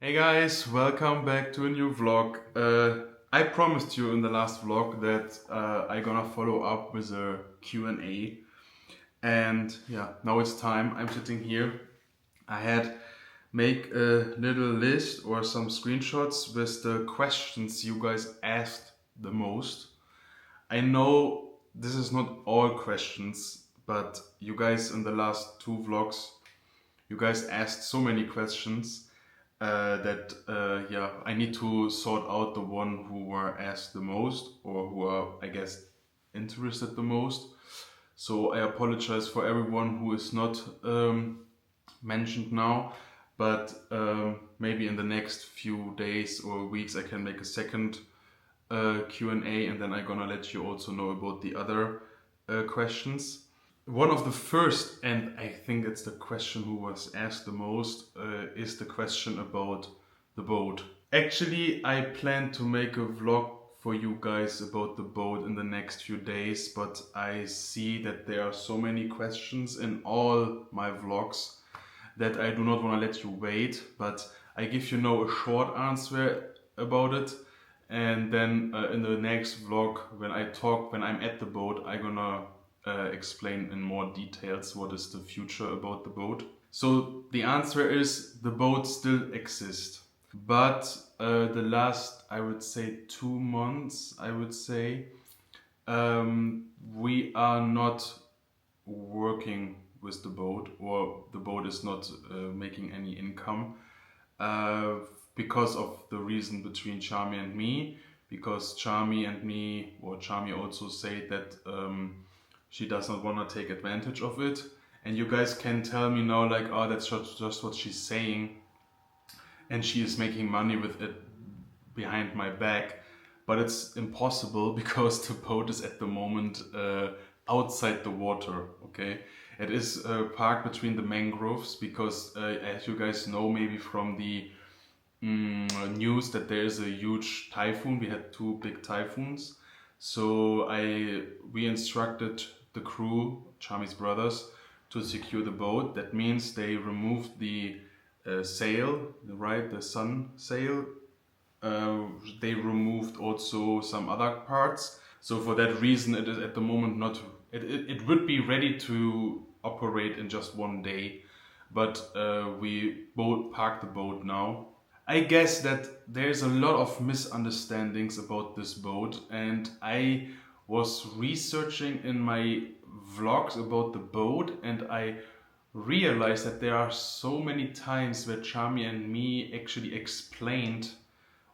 Hey guys, welcome back to a new vlog. I promised you in the last vlog that I gonna follow up with a Q&A, and yeah, now it's time. I'm sitting here. I had make a little list or some screenshots with the questions you guys asked the most. I know this is not all questions, but you guys in the last two vlogs, you guys asked so many questions that yeah, I need to sort out the one who were asked the most or who are, I guess, interested the most. So I apologize for everyone who is not mentioned now, but maybe in the next few days or weeks I can make a second Q&A, and then I'm gonna let you also know about the other questions. One of the first, and I think it's the question who was asked the most, is the question about the boat. Actually, I plan to make a vlog for you guys about the boat in the next few days, but I see that there are so many questions in all my vlogs that I do not want to let you wait, but I give you now a short answer about it. And then in the next vlog, when I'm at the boat, I'm gonna explain in more details what is the future about the boat. So the answer is the boat still exists, but the last, I would say, 2 months, I would say, we are not working with the boat, or the boat is not making any income uh, because of the reason between Charmie and me. Because Charmie and me, or Charmie also said that she does not want to take advantage of it. And you guys can tell me now, like, oh, that's just what she's saying, and she is making money with it behind my back. But it's impossible because the boat is at the moment outside the water, okay? It is parked between the mangroves because, as you guys know, maybe from the news, that there is a huge typhoon. We had two big typhoons. So we instructed the crew, Charmie's brothers, to secure the boat. That means they removed the sail, right, the sun sail. They removed also some other parts. So for that reason, it is at the moment not. It would be ready to operate in just one day, but we both parked the boat now. I guess that there's a lot of misunderstandings about this boat, and I was researching in my vlogs about the boat, and I realized that there are so many times where Charmy and me actually explained,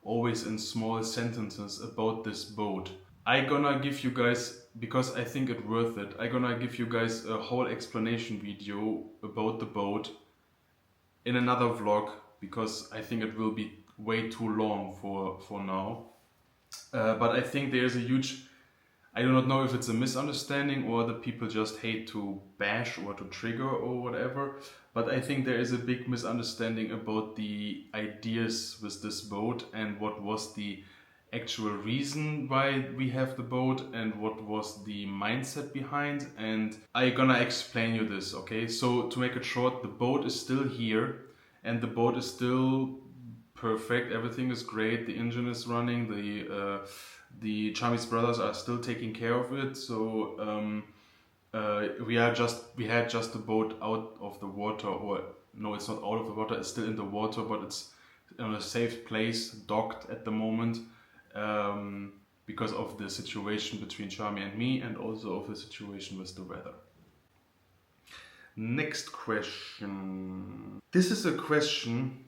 always in small sentences, about this boat. I gonna give you guys, because I think it worth it, I gonna give you guys a whole explanation video about the boat in another vlog, because I think it will be way too long for now. But I think there is a huge, I do not know if it's a misunderstanding or the people just hate to bash or to trigger or whatever, but I think there is a big misunderstanding about the ideas with this boat and what was the actual reason why we have the boat and what was the mindset behind. And I gonna explain you this, okay? So to make it short, the boat is still here and the boat is still perfect. Everything is great. The engine is running. The Charmie's brothers are still taking care of it. So we had just the boat out of the water, or no, it's not out of the water. It's still in the water, but it's in a safe place, docked at the moment, because of the situation between Charmie and me, and also of the situation with the weather. Next question. This is a question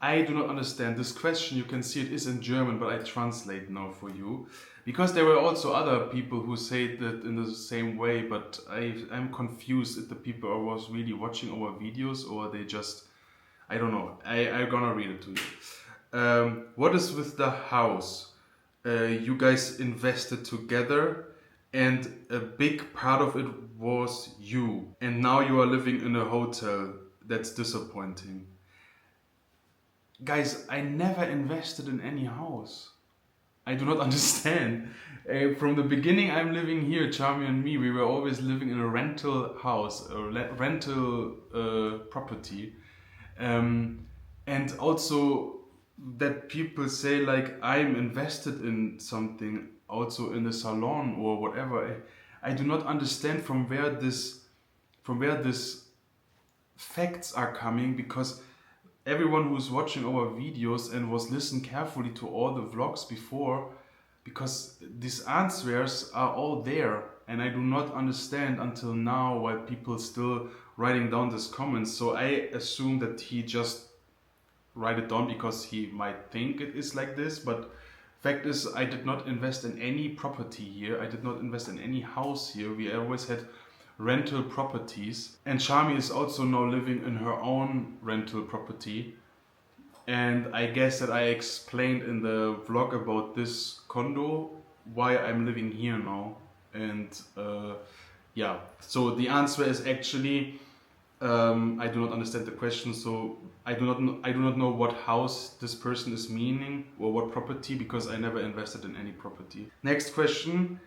I do not understand. This question, you can see it is in German, but I translate now for you. Because there were also other people who say that in the same way, but I'm confused if the people was really watching our videos or they just, I don't know. I'm gonna read it to you. What is with the house? You guys invested together and a big part of it was you. And now you are living in a hotel. That's disappointing. Guys, I never invested in any house. I do not understand. From the beginning, I'm living here, Charmy and me. We were always living in a rental house, a rental property. And also that people say like I'm invested in something, also in the salon or whatever. I do not understand from where this facts are coming, because everyone who's watching our videos and was listening carefully to all the vlogs before, because these answers are all there, and I do not understand until now why people still writing down these comments. So I assume that he just write it down because he might think it is like this, but fact is I did not invest in any property here. I did not invest in any house here. We always had rental properties, and Charmie is also now living in her own rental property. And I guess that I explained in the vlog about this condo why I'm living here now. And yeah, so the answer is actually I do not understand the question. So I do not know what house this person is meaning or what property, because I never invested in any property. Next question.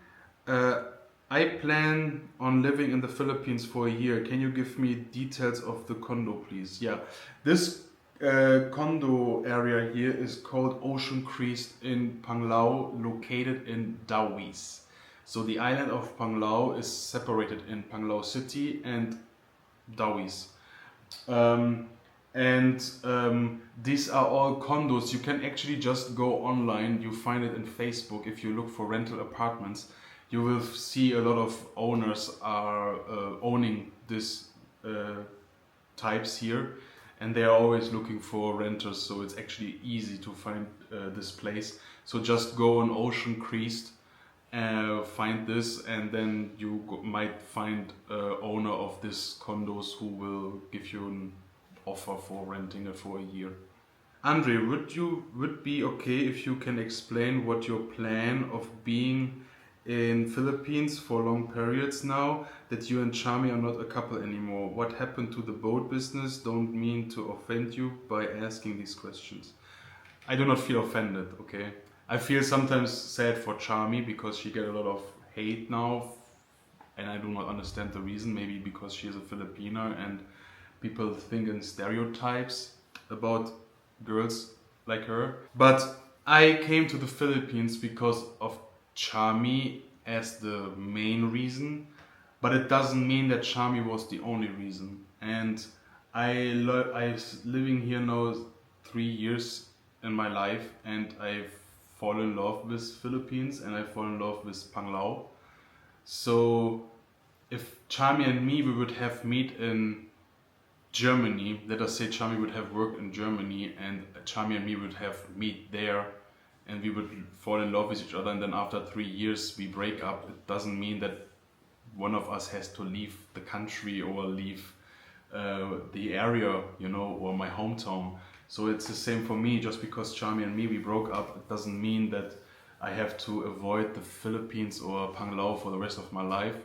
I plan on living in the Philippines for a year. Can you give me details of the condo, please? Yeah, this condo area here is called Ocean Crest in Panglao, located in Dawis. So the island of Panglao is separated in Panglao City and Dawis. These are all condos. You can actually just go online. You find it in Facebook. If you look for rental apartments, you will see a lot of owners are owning this types here, and they are always looking for renters. So it's actually easy to find this place. So just go on Ocean Crest, find this, and then you might find owner of this condos who will give you an offer for renting it for a year. Andre, would be okay if you can explain what your plan of being in Philippines for long periods now that you and Charmie are not a couple anymore? What happened to the boat business? Don't mean to offend you by asking these questions. I do not feel offended, okay? I feel sometimes sad for Charmie because she get a lot of hate now, and I do not understand the reason. Maybe because she is a Filipina and people think in stereotypes about girls like her. But I came to the Philippines because of Charmie as the main reason, but it doesn't mean that Charmie was the only reason. And I'm living here now 3 years in my life, and I've fallen in love with Philippines and I fall in love with Panglao. So if Charmie and me, we would have met in Germany, let us say Charmie would have worked in Germany and Charmie and me would have met there, and we would fall in love with each other, and then after 3 years we break up, it doesn't mean that one of us has to leave the country or leave the area, you know, or my hometown. So it's the same for me. Just because Charmie and me, we broke up, it doesn't mean that I have to avoid the Philippines or Panglao for the rest of my life.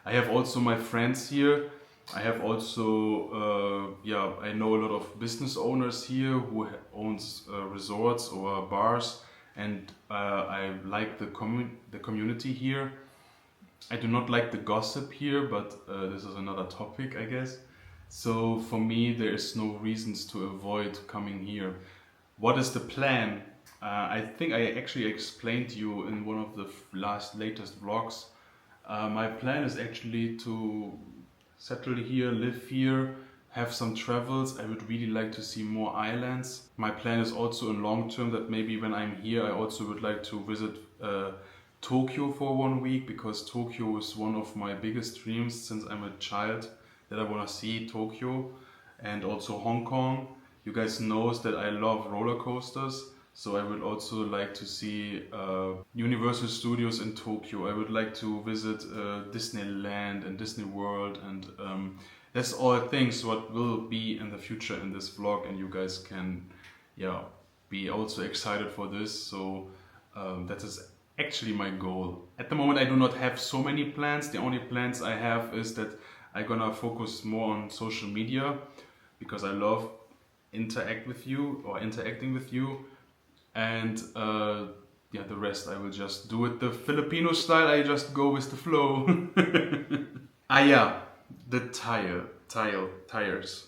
I have also my friends here. I have also, I know a lot of business owners here who owns resorts or bars, and I like the community here. I do not like the gossip here, but this is another topic, I guess. So for me, there is no reasons to avoid coming here. What is the plan? I think I actually explained to you in one of the latest vlogs. My plan is actually to settle here, live here, have some travels. I would really like to see more islands. My plan is also in long term that maybe when I'm here, I also would like to visit Tokyo for 1 week, because Tokyo is one of my biggest dreams since I'm a child, that I want to see Tokyo, and also Hong Kong. You guys knows that I love roller coasters, so I would also like to see Universal Studios in Tokyo. I would like to visit Disneyland and Disney World, and that's all things what will be in the future in this vlog, and you guys can be also excited for this. So that is actually my goal. At the moment I do not have so many plans. The only plans I have is that I'm gonna focus more on social media, because I love interacting with you, and the rest I will just do it the Filipino style. I just go with the flow. The tires.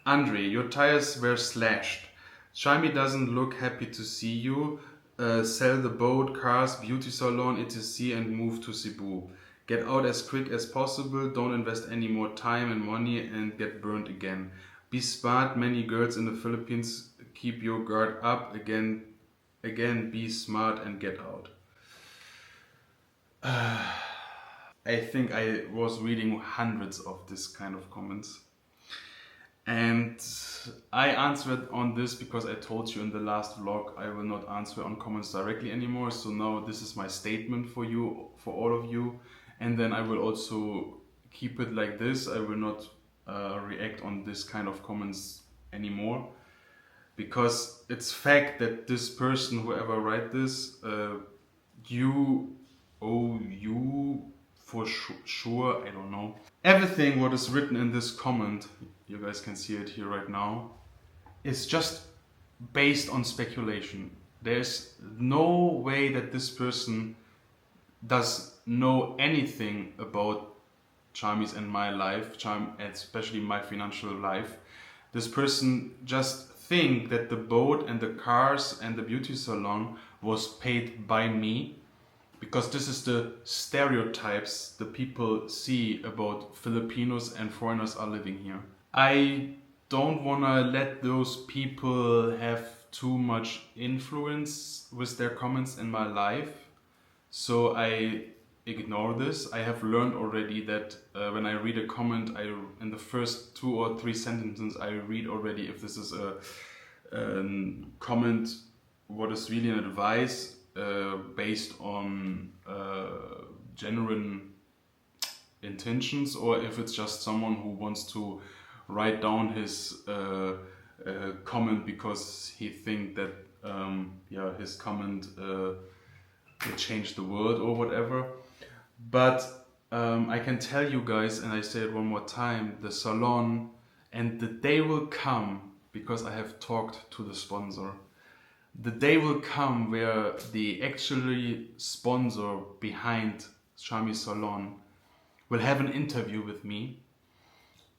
Andre, your tires were slashed. Charmie doesn't look happy to see you. Sell the boat, cars, beauty salon, etc. and move to Cebu. Get out as quick as possible. Don't invest any more time and money and get burned again. Be smart. Many girls in the Philippines. Keep your guard up. Again, be smart and get out. I think I was reading hundreds of this kind of comments. And I answered on this because I told you in the last vlog I will not answer on comments directly anymore. So now this is my statement for you, for all of you. And then I will also keep it like this. I will not react on this kind of comments anymore. Because it's fact that this person, whoever write this, you for sure, I don't know. Everything what is written in this comment, you guys can see it here right now, is just based on speculation. There's no way that this person does know anything about Charmie's and my life, especially my financial life. This person just think that the boat and the cars and the beauty salon was paid by me, because this is the stereotypes the people see about Filipinos and foreigners are living here. I don't wanna let those people have too much influence with their comments in my life, so I ignore this. I have learned already that when I read a comment, in the first 2 or 3 sentences I read already if this is a comment what is really an advice based on genuine intentions, or if it's just someone who wants to write down his comment because he think that his comment will change the world or whatever. But I can tell you guys, and I say it one more time, the salon, and the day will come, because I have talked to the sponsor, the day will come where the actually sponsor behind Charmie Salon will have an interview with me,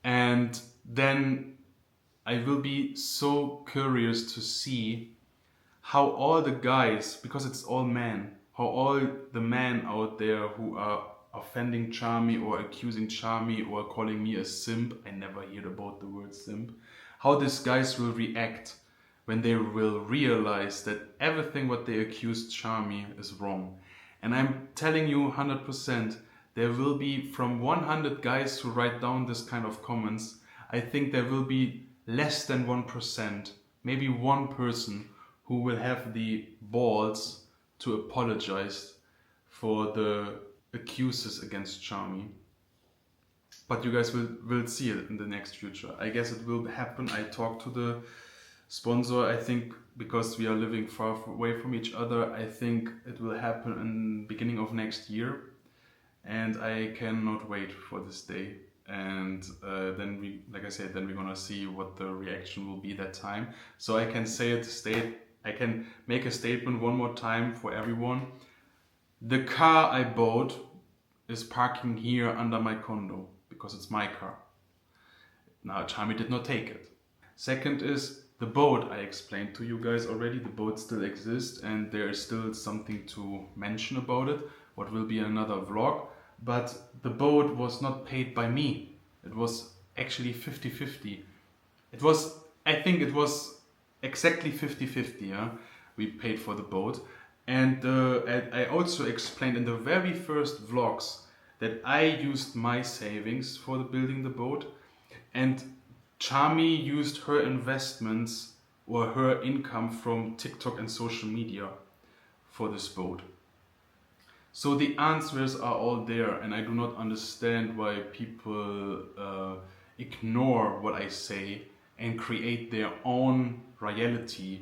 and then I will be so curious to see how all the guys, because it's all men, how all the men out there who are offending Charmie or accusing Charmie or calling me a simp, I never heard about the word simp, how these guys will react when they will realize that everything what they accused Charmie is wrong. And I'm telling you 100%, there will be from 100 guys who write down this kind of comments, I think there will be less than 1%, maybe one person who will have the balls to apologize for the accuses against Charmie. But you guys will see it in the next future. I guess it will happen. I talked to the sponsor, I think, because we are living far away from each other, I think it will happen in the beginning of next year. And I cannot wait for this day. And then we, like I said, then we're gonna see what the reaction will be that time. So I can I can make a statement one more time for everyone. The car I bought is parking here under my condo because it's my car. Now Charmie did not take it. Second is the boat. I explained to you guys already, the boat still exists and there is still something to mention about it, what will be another vlog. But the boat was not paid by me. It was actually 50-50. I think it was exactly 50-50, yeah? We paid for the boat. And I also explained in the very first vlogs that I used my savings for building the boat, and Charmie used her investments or her income from TikTok and social media for this boat. So the answers are all there, and I do not understand why people ignore what I say and create their own reality.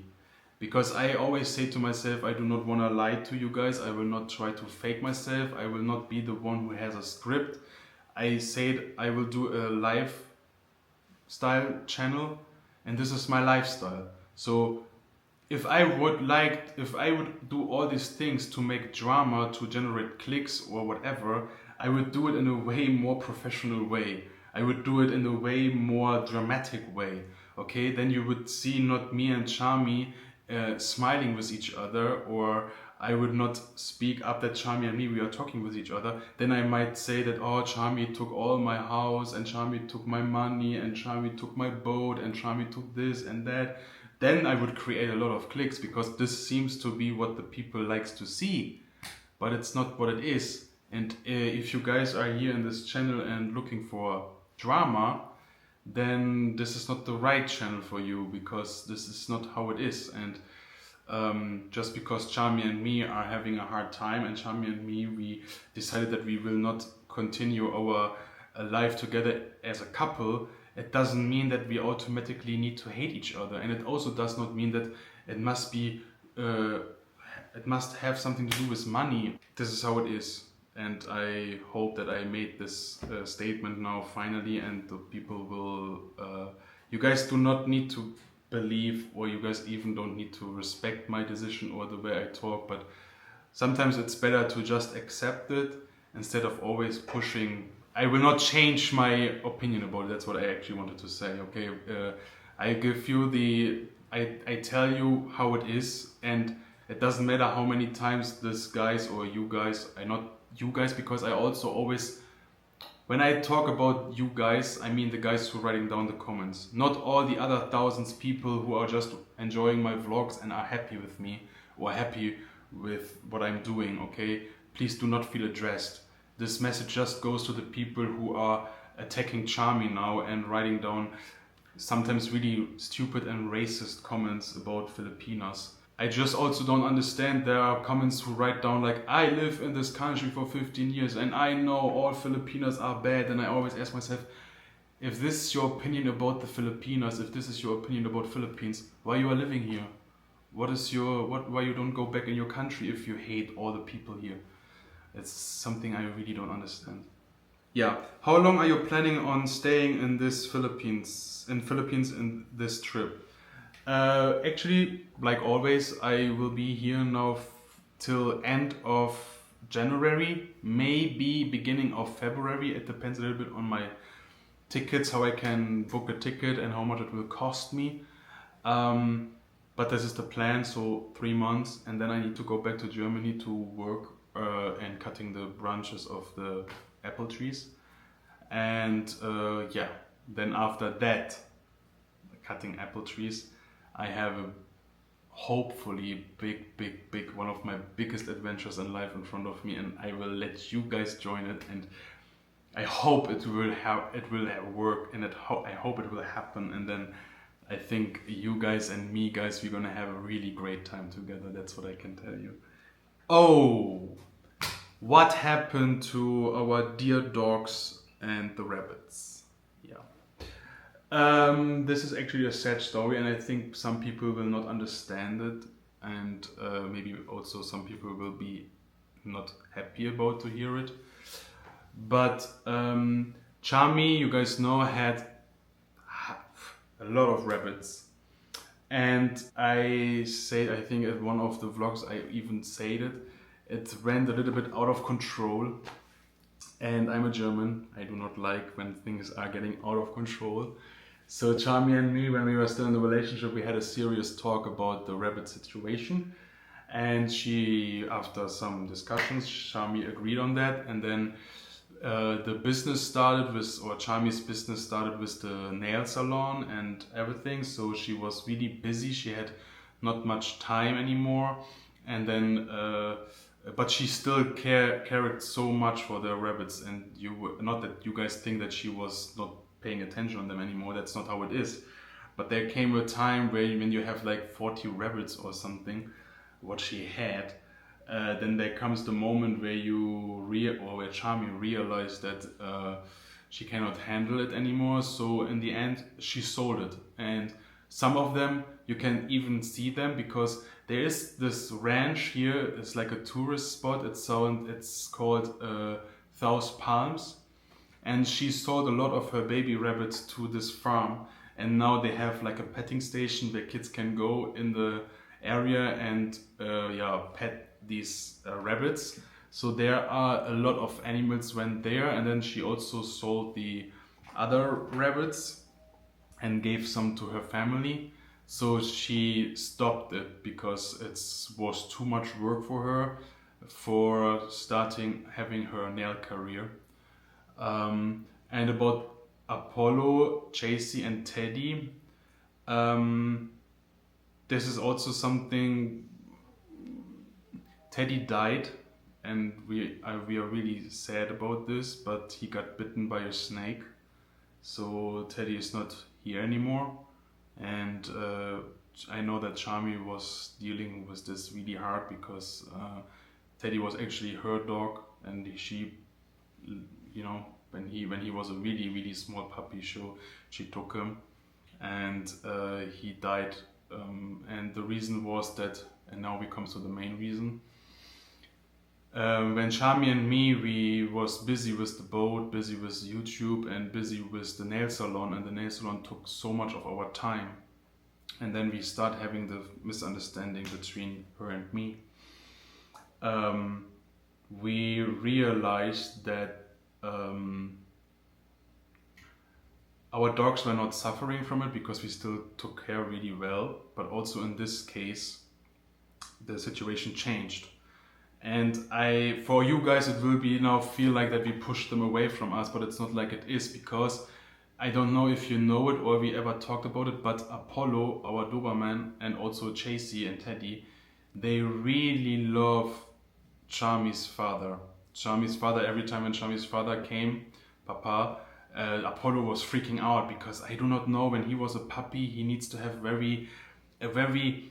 Because I always say to myself, I do not want to lie to you guys, I will not try to fake myself, I will not be the one who has a script. I said I will do a lifestyle channel, and this is my lifestyle. So if I would do all these things to make drama, to generate clicks or whatever, I would do it in a way more professional way. I would do it in a way more dramatic way. okay, then you would see not me and Charmie smiling with each other, or I would not speak up that Charmie and me, we are talking with each other. Then I might say that, oh, Charmie took all my house, and Charmie took my money, and Charmie took my boat, and Charmie took this and that. Then I would create a lot of clicks, because this seems to be what the people likes to see, but it's not what it is. And if you guys are here in this channel and looking for drama, then this is not the right channel for you, because this is not how it is. And just because Charmie and me are having a hard time, and Charmie and me, we decided that we will not continue our life together as a couple, it doesn't mean that we automatically need to hate each other. And it also does not mean that it must be it must have something to do with money. This is how it is. And I hope that I made this statement now finally, and the people will you guys do not need to believe, or you guys even don't need to respect my decision or the way I talk, but sometimes it's better to just accept it instead of always pushing. I will not change my opinion about it. That's what I actually wanted to say. Okay, I give you the, I tell you how it is, and it doesn't matter how many times this guys or you guys, I not you guys, because I also always, when I talk about you guys, I mean the guys who are writing down the comments, not all the other thousands people who are just enjoying my vlogs and are happy with me or happy with what I'm doing, okay? Please do not feel addressed. This message just goes to the people who are attacking Charmie now and writing down sometimes really stupid and racist comments about Filipinas. I just also don't understand, there are comments who write down like, I live in this country for 15 years and I know all Filipinos are bad, and I always ask myself, if this is your opinion about the Filipinas, if this is your opinion about Philippines, why you are living here? What is your, why you don't go back in your country if you hate all the people here? It's something I really don't understand. Yeah, how long are you planning on staying in this Philippines in this trip? Actually, like always, I will be here now till end of January, maybe beginning of February. It depends a little bit on my tickets, how I can book a ticket and how much it will cost me. But this is the plan, so 3 months, and then I need to go back to Germany to work and cutting the branches of the apple trees. And yeah, then after that, cutting apple trees, I have a hopefully big one of my biggest adventures in life in front of me, and I will let you guys join it, and I hope it will work, and I hope it will happen, and then I think you guys and me guys, we're gonna have a really great time together. That's what I can tell you. Oh, what happened to our dear dogs and the rabbits? This is actually a sad story, and I think some people will not understand it, and maybe also some people will be not happy about to hear it. But Charmie, you guys know, had a lot of rabbits, and I think at one of the vlogs I even said it ran a little bit out of control. And I'm a German, I do not like when things are getting out of control. So Charmie and me, when we were still in the relationship, we had a serious talk about the rabbit situation. And she, after some discussions, Charmie agreed on that. And then the business started with, or Charmie's business started with the nail salon and everything. So she was really busy, she had not much time anymore. And then but she still cared so much for the rabbits, and not that you guys think that she was not paying attention on them anymore, that's not how it is. But there came a time where when you have like 40 rabbits or something, what she had, then there comes the moment where where Charmie realized that she cannot handle it anymore. So in the end, she sold it, and some of them you can even see them, because there is this ranch here. It's like a tourist spot. It's called Thousand Palms, and she sold a lot of her baby rabbits to this farm, and now they have like a petting station where kids can go in the area and pet these rabbits. So there are a lot of animals went there, and then she also sold the other rabbits. and gave some to her family. So she stopped it because it was too much work for her for starting having her nail career. And about Apollo, Chasey and Teddy, this is also something. Teddy died, and we are really sad about this, but he got bitten by a snake. So Teddy is not here anymore, and I know that Charmie was dealing with this really hard because Teddy was actually her dog, and she, you know, when he was a really small puppy, so she took him, and he died, and the reason was that, and now we come to the main reason. When Charmie and me, we was busy with the boat, busy with YouTube, and busy with the nail salon, and the nail salon took so much of our time. And then we start having the misunderstanding between her and me. We realized that our dogs were not suffering from it because we still took care really well, but also in this case, the situation changed. And for you guys, it will be now feel like that we pushed them away from us, but it's not like it is, because I don't know if you know it or we ever talked about it, but Apollo, our Doberman, and also Chasey and Teddy, they really love Charmie's father. Charmie's father, every time when Charmie's father came, Papa, Apollo was freaking out because I do not know, when he was a puppy, he needs to have a very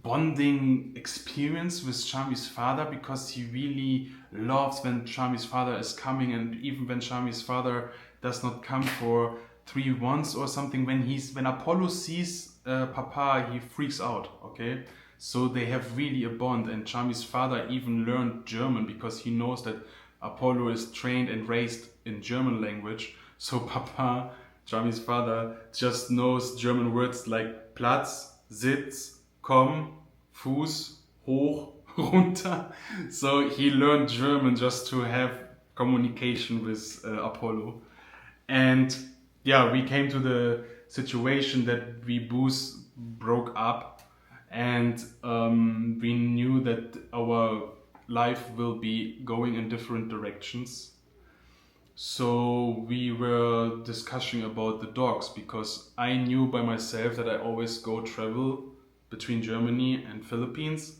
bonding experience with Charmie's father, because he really loves when Charmie's father is coming, and even when Charmie's father does not come for 3 months or something, when Apollo sees Papa, he freaks out, okay? So they have really a bond, and Charmie's father even learned German because he knows that Apollo is trained and raised in German language. So Papa, Charmie's father, just knows German words like Platz, Sitz, komm, Fuß, hoch, runter. So he learned German just to have communication with Apollo. And yeah, we came to the situation that we both broke up, and we knew that our life will be going in different directions. So we were discussing about the dogs, because I knew by myself that I always go travel between Germany and Philippines.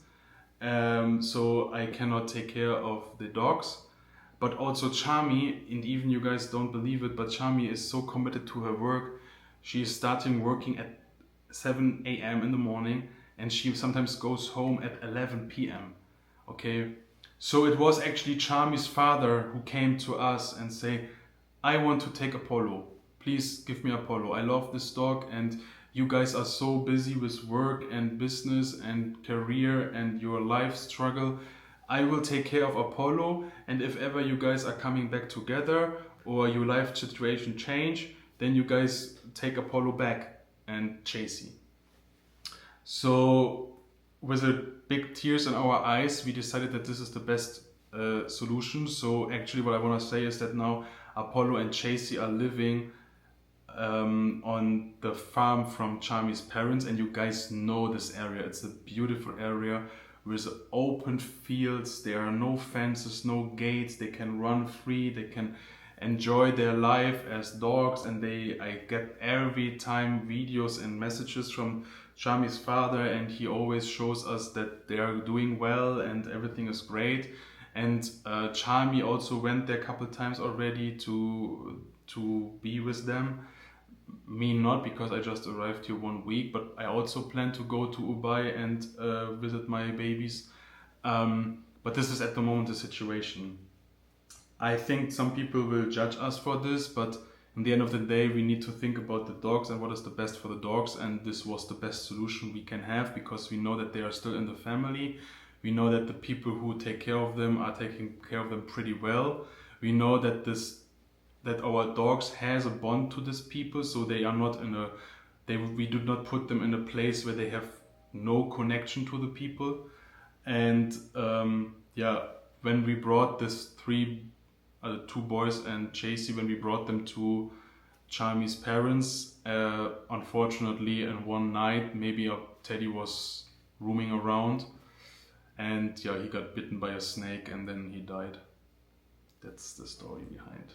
So I cannot take care of the dogs. But also Charmie, and even you guys don't believe it, but Charmie is so committed to her work. She is starting working at 7 a.m. in the morning, and she sometimes goes home at 11 p.m. Okay? So it was actually Charmie's father who came to us and say, I want to take Apollo. Please give me Apollo. I love this dog, and you guys are so busy with work and business and career and your life struggle. I will take care of Apollo, and if ever you guys are coming back together or your life situation change, then you guys take Apollo back and Chasey. So with a big tears in our eyes, we decided that this is the best solution. So actually what I want to say is that now Apollo and Chasey are living on the farm from Charmie's parents, and you guys know this area. It's a beautiful area with open fields. There are no fences, no gates. They can run free. They can enjoy their life as dogs, and I get every time videos and messages from Charmie's father, and he always shows us that they are doing well and everything is great. And Charmie also went there a couple times already to be with them. Me not, because I just arrived here 1 week, but I also plan to go to Ubay and visit my babies. But this is at the moment the situation. I think some people will judge us for this, but in the end of the day, we need to think about the dogs and what is the best for the dogs. And this was the best solution we can have, because we know that they are still in the family. We know that the people who take care of them are taking care of them pretty well. We know that our dogs has a bond to these people, so they are not we do not put them in a place where they have no connection to the people. And when we brought this 2 boys and Chasey, when we brought them to Charmie's parents. Unfortunately, in one night, maybe a teddy was roaming around, and yeah, he got bitten by a snake and then he died. That's the story behind.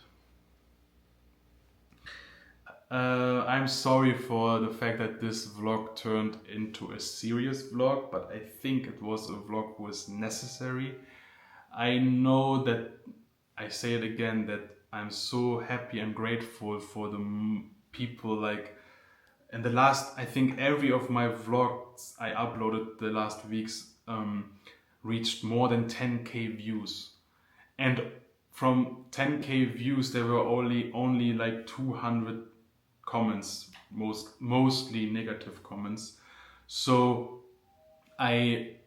I'm sorry for the fact that this vlog turned into a serious vlog, but I think it was a vlog was necessary. I know that, I say it again, that I'm so happy and grateful for the people, like in the last, I think every of my vlogs I uploaded the last weeks reached more than 10k views, and from 10k views there were only like 200 comments, mostly negative comments. So I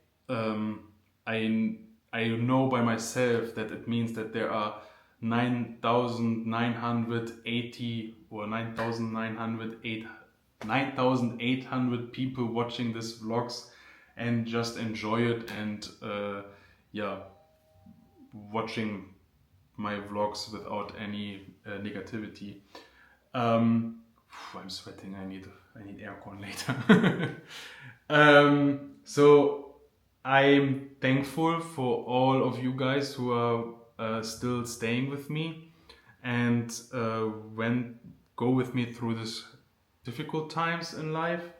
know by myself that it means that there are 9,980 or 9,800 people watching this vlogs and just enjoy it, and yeah, watching my vlogs without any negativity. I'm sweating. I need aircon later. So I'm thankful for all of you guys who are still staying with me and go with me through this difficult times in life.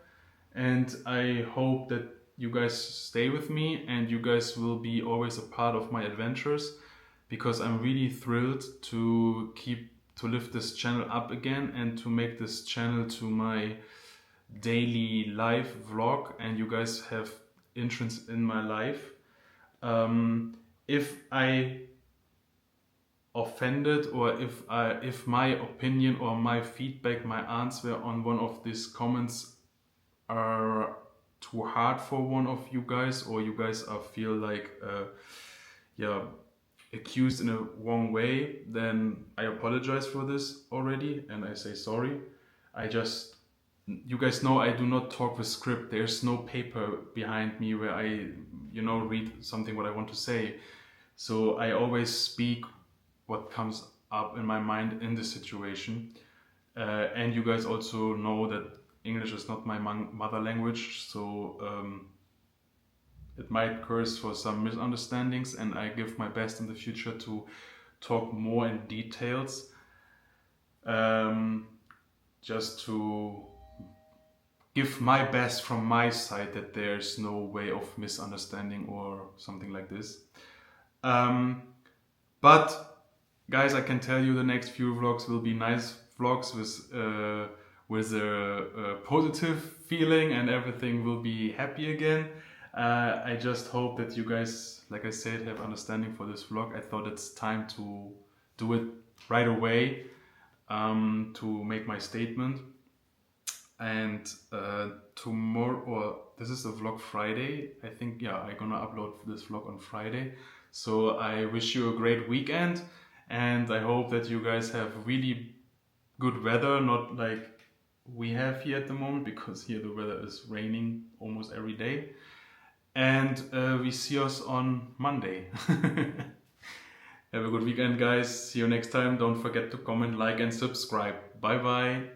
And I hope that you guys stay with me and you guys will be always a part of my adventures, because I'm really thrilled to lift this channel up again and to make this channel to my daily life vlog, and you guys have interest in my life. If I offended, or if my opinion or my feedback, my answer on one of these comments are too hard for one of you guys, or you guys feel like accused in a wrong way, then I apologize for this already and I say sorry. You guys know I do not talk with script. There's no paper behind me where I read something what I want to say. So I always speak what comes up in my mind in this situation. And you guys also know that English is not my mother language, so it might curse for some misunderstandings, and I give my best in the future to talk more in details, just to give my best from my side, that there's no way of misunderstanding or something like this. But guys, I can tell you the next few vlogs will be nice vlogs with a positive feeling, and everything will be happy again. I just hope that you guys, like I said, have understanding for this vlog. I thought it's time to do it right away, to make my statement. And tomorrow, or this is a vlog Friday, I think, yeah, I'm gonna upload this vlog on Friday. So I wish you a great weekend, and I hope that you guys have really good weather, not like we have here at the moment, because here the weather is raining almost every day. And we see us on Monday. Have a good weekend, guys. See you next time. Don't forget to comment, like and subscribe. Bye bye.